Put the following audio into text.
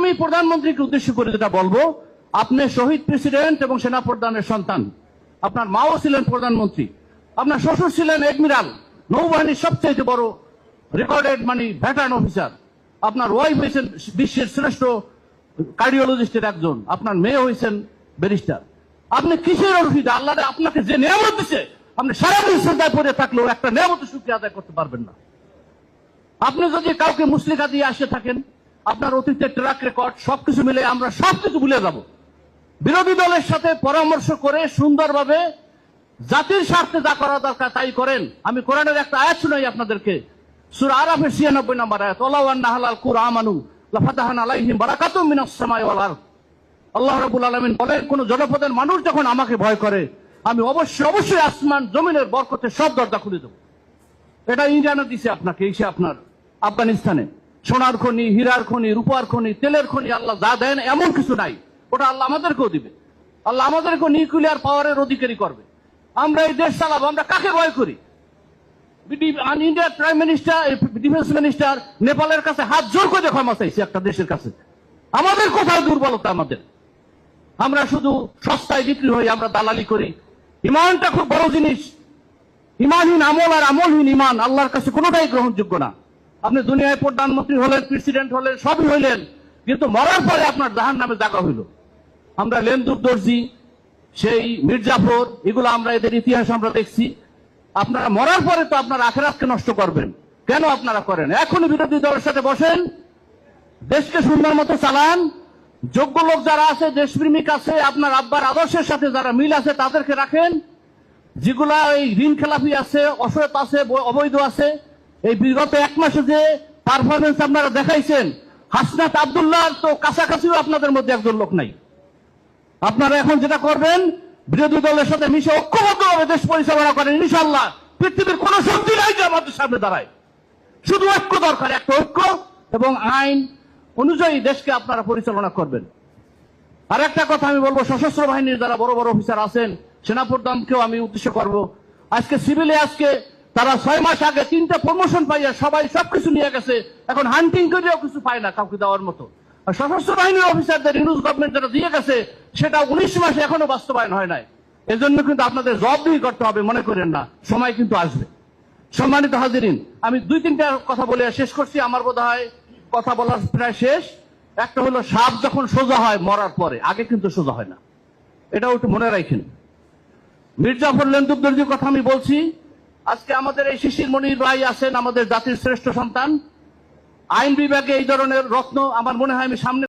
আমি প্রধানমন্ত্রীকে উদ্দেশ্য করে যেটা বলবো, আপনি শহীদ প্রেসিডেন্ট এবং সেনাপ্রধানের সন্তান, আপনার মাও ছিলেন প্রধানমন্ত্রী, আপনার শ্বশুর ছিলেন এডমিরাল, নৌবাহিনীর সবচেয়ে বড় রেকর্ডেড ভেটারান অফিসার, আপনার ওয়াইফ হয়েছেন বিশ্বের শ্রেষ্ঠ কার্ডিওলজিস্টের একজন, আপনার মেয়ে হয়েছেন ব্যারিস্টার। আপনি কিসের অসুবিধা? আল্লাহ আপনাকে যে নিয়ামত দিচ্ছে, আপনি সারাদিন শ্রদ্ধায় পড়ে থাকলেও একটা নিয়ামতের শুকরিয়া আদায় করতে পারবেন না। আপনি যদি কাউকে মুসলিকা দিয়ে আসে থাকেন, আপনার অতীতের ট্র্যাক রেকর্ড সবকিছু মিলে আমরা সবকিছু ভুলে যাব। বিরোধী দলের সাথে পরামর্শ করে সুন্দরভাবে জাতির স্বার্থে যা করা দরকার তাই করেন। আমি কোরআনের একটা আয়াত শুনাই আপনাদেরকে, সূরা আরাফের 96 নম্বর আয়াত, ওয়ালাউ আন্না আহলাল কুরআ আমানু লাফাতাহনা আলাইহিম বারাকাতুম মিনাস সামাই ওয়াল আরদ। আল্লাহ রাব্বুল আলামিন বলেন, কোন জনপদের মানুষ যখন আমাকে ভয় করে, আমি অবশ্যই আসমান জমিনের বরকতে সব দরজা খুলে দেব। এটা ইন্ডিয়ানে দিছে আপনাকে, এসে আপনার আফগানিস্তানে সোনার খনি, হীরার খনি, রূপার খনি, তেলের খনি, আল্লাহ যা দেন এমন কিছু নাই, ওটা আল্লাহ আমাদেরকেও দিবে। আল্লাহ আমাদেরকেও নিউক্লিয়ার পাওয়ারের অধিকারী করবে। আমরা এই দেশ চালাবো, আমরা কাকে ভয় করি? ইন্ডিয়ার প্রাইম মিনিস্টার, ডিফেন্স মিনিস্টার নেপালের কাছে হাত জোর করে ক্ষমা চাইছে একটা দেশের কাছে। আমাদের কোথায় দুর্বলতা? আমাদের, আমরা শুধু সস্তায় বিক্রি হই, আমরা দালালি করি। ইমানটা খুব বড় জিনিস। ইমানহীন আমল আর আমলহীন ইমান আল্লাহর কাছে কোনোটাই গ্রহণযোগ্য না। আপনি দুনিয়ায় প্রধানমন্ত্রী হলেন, প্রেসিডেন্ট হলেন, সবই হইলেন, কিন্তু মরার পরে আপনার জাহান্নামে জায়গা হইল। আমরা লেন্দুর দর্জি, সেই মির্জাফর, এগুলো আমরা এদের ইতিহাস আমরা দেখছি। আপনারা মরার পরে তো আপনারা আখিরাতকে নষ্ট করবেন, কেন আপনারা করেন? এখনই বিরোধী দলের সাথে বসেন, দেশকে সুন্দর মতো চালান। যোগ্য লোক যারা আছে, দেশপ্রেমিক আছে, আপনার আব্বার আদর্শের সাথে যারা মিল আছে তাদেরকে রাখেন। যেগুলা এই ঋণ খেলাপি আছে, অসৎ আছে, অবৈধ আছে, এই বিগত এক মাসে যে পারফরমেন্স আপনারা দেখাইছেন, হাসনাত আব্দুল্লাহ তো কাছাকাছিও আপনাদের মধ্যে একজন লোক নাই। আপনারা এখন যেটা করবেন, বিরোধী দলের সাথে মিশে ঐক্যবদ্ধভাবে দেশ পরিচালনা করেন। ইনশাআল্লাহ পৃথিবীর কোন শক্তি নাই যে আমাদের সামনে দাঁড়ায়। শুধু ঐক্য দরকার, একটা ঐক্য এবং আইন অনুযায়ী দেশকে আপনারা পরিচালনা করবেন। আর একটা কথা আমি বলবো, সশস্ত্র বাহিনীর যারা বড় বড় অফিসার আছেন, সেনাপ্রধানকেও আমি উদ্দেশ্য করব, আজকে সিভিলে তারা 6 মাস আগে 3টা প্রমোশন পাইয়া সবাই সবকিছু নিয়ে গেছে, এখন হান্টিং করেও কিছু পায় না কাউকে দেওয়ার মতো। আর সশস্ত্র বাহিনীর অফিসারদের ইউনুস গভর্নমেন্ট যেটা দিয়ে গেছে, সেটা 19 মাসে এখনো বাস্তবায়ন হয় নাই। এজন্য কিন্তু আপনাদের জবাবদিহি করতে হবে, মনে করেন না, সময় কিন্তু আসবে। সম্মানিত হাজিরিন, আমি 2-3টা কথা বলে শেষ করছি। আমার বোধ হয় কথা বলার প্রায় শেষ। একটা হলো, সাপ যখন সোজা হয় মরার পরে, আগে কিন্তু সোজা হয় না, এটাও একটু মনে রাখেন। মির্জাফর লেন্দুরদর্জির কথা আমি বলছি। আজকে আমাদের এই শিশির মনির ভাই আছেন, আমাদের জাতির শ্রেষ্ঠ সন্তান, আইন বিভাগে এই ধরনের রত্ন। আমার মনে হয় আমি সামনে